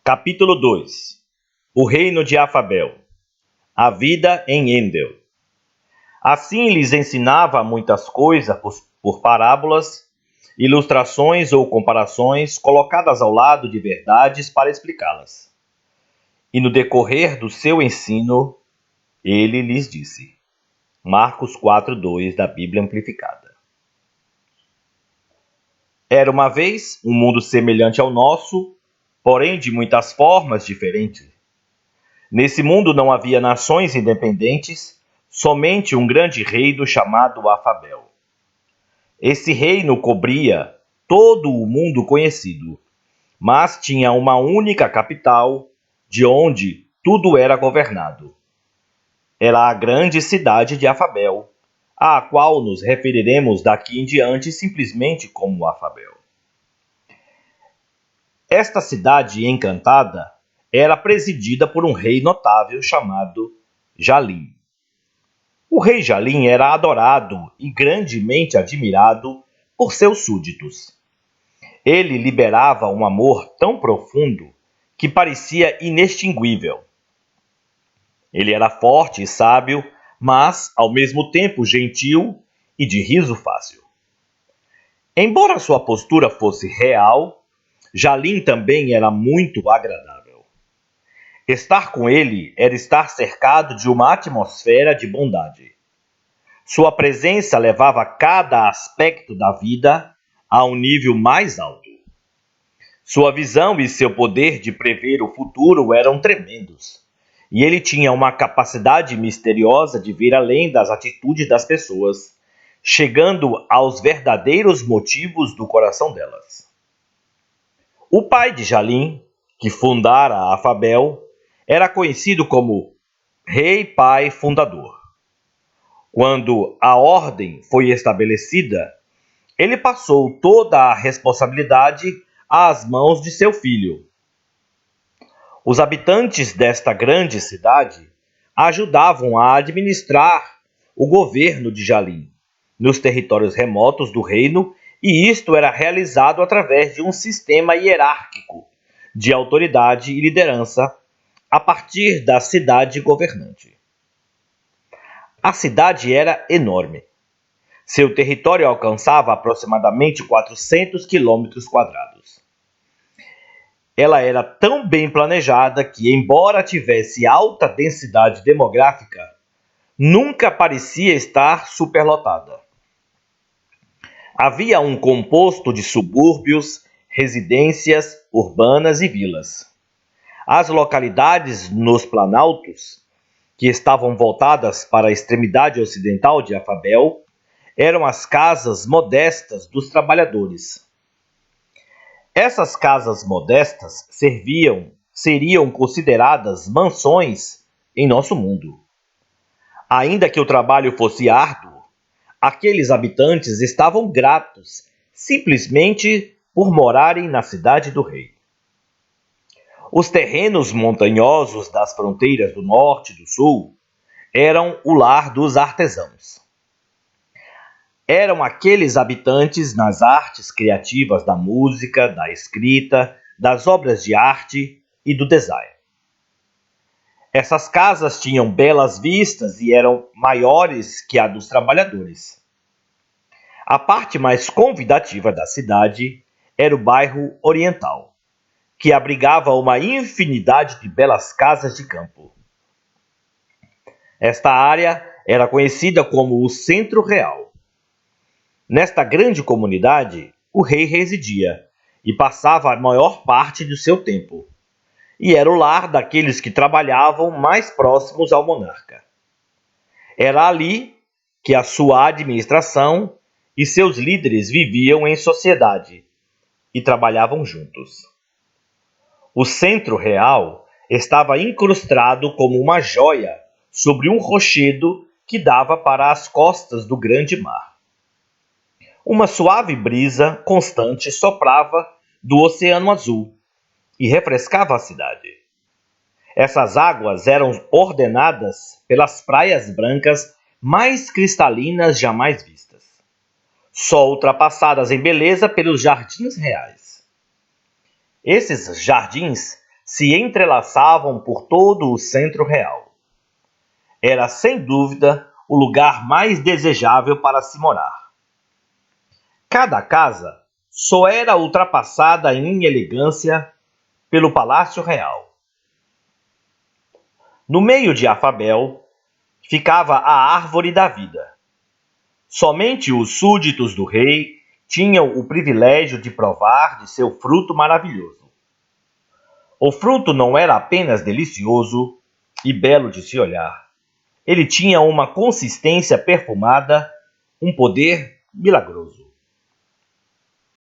Capítulo 2. O reino de Afabel. A vida em Endel. Assim lhes ensinava muitas coisas por parábolas, ilustrações ou comparações colocadas ao lado de verdades para explicá-las. E no decorrer do seu ensino, ele lhes disse. Marcos 4:2 da Bíblia Amplificada. Era uma vez um mundo semelhante ao nosso, porém de muitas formas diferentes. Nesse mundo não havia nações independentes, somente um grande reino chamado Afabel. Esse reino cobria todo o mundo conhecido, mas tinha uma única capital, de onde tudo era governado. Era a grande cidade de Afabel, à qual nos referiremos daqui em diante simplesmente como Afabel. Esta cidade encantada era presidida por um rei notável chamado Jalim. O rei Jalim era adorado e grandemente admirado por seus súditos. Ele liberava um amor tão profundo que parecia inextinguível. Ele era forte e sábio, mas, ao mesmo tempo, gentil e de riso fácil. Embora sua postura fosse real, Jalim também era muito agradável. Estar com ele era estar cercado de uma atmosfera de bondade. Sua presença levava cada aspecto da vida a um nível mais alto. Sua visão e seu poder de prever o futuro eram tremendos, e ele tinha uma capacidade misteriosa de ver além das atitudes das pessoas, chegando aos verdadeiros motivos do coração delas. O pai de Jalim, que fundara Afabel, era conhecido como Rei Pai Fundador. Quando a ordem foi estabelecida, ele passou toda a responsabilidade às mãos de seu filho. Os habitantes desta grande cidade ajudavam a administrar o governo de Jalim nos territórios remotos do reino, e isto era realizado através de um sistema hierárquico de autoridade e liderança a partir da cidade governante. A cidade era enorme. Seu território alcançava aproximadamente 400 quilômetros quadrados. Ela era tão bem planejada que, embora tivesse alta densidade demográfica, nunca parecia estar superlotada. Havia um composto de subúrbios, residências urbanas e vilas. As localidades nos planaltos, que estavam voltadas para a extremidade ocidental de Afabel, eram as casas modestas dos trabalhadores. Essas casas modestas seriam consideradas mansões em nosso mundo. Ainda que o trabalho fosse árduo, aqueles habitantes estavam gratos simplesmente por morarem na cidade do rei. Os terrenos montanhosos das fronteiras do norte e do sul eram o lar dos artesãos. Eram aqueles habitantes nas artes criativas da música, da escrita, das obras de arte e do design. Essas casas tinham belas vistas e eram maiores que a dos trabalhadores. A parte mais convidativa da cidade era o bairro Oriental, que abrigava uma infinidade de belas casas de campo. Esta área era conhecida como o Centro Real. Nesta grande comunidade, o rei residia e passava a maior parte do seu tempo, e era o lar daqueles que trabalhavam mais próximos ao monarca. Era ali que a sua administração e seus líderes viviam em sociedade e trabalhavam juntos. O Centro Real estava incrustado como uma joia sobre um rochedo que dava para as costas do grande mar. Uma suave brisa constante soprava do Oceano Azul e refrescava a cidade. Essas águas eram ordenadas pelas praias brancas mais cristalinas jamais vistas, só ultrapassadas em beleza pelos jardins reais. Esses jardins se entrelaçavam por todo o centro real. Era, sem dúvida, o lugar mais desejável para se morar. Cada casa só era ultrapassada em elegância pelo Palácio Real. No meio de Afabel ficava a Árvore da Vida. Somente os súditos do rei tinham o privilégio de provar de seu fruto maravilhoso. O fruto não era apenas delicioso e belo de se olhar. Ele tinha uma consistência perfumada, um poder milagroso.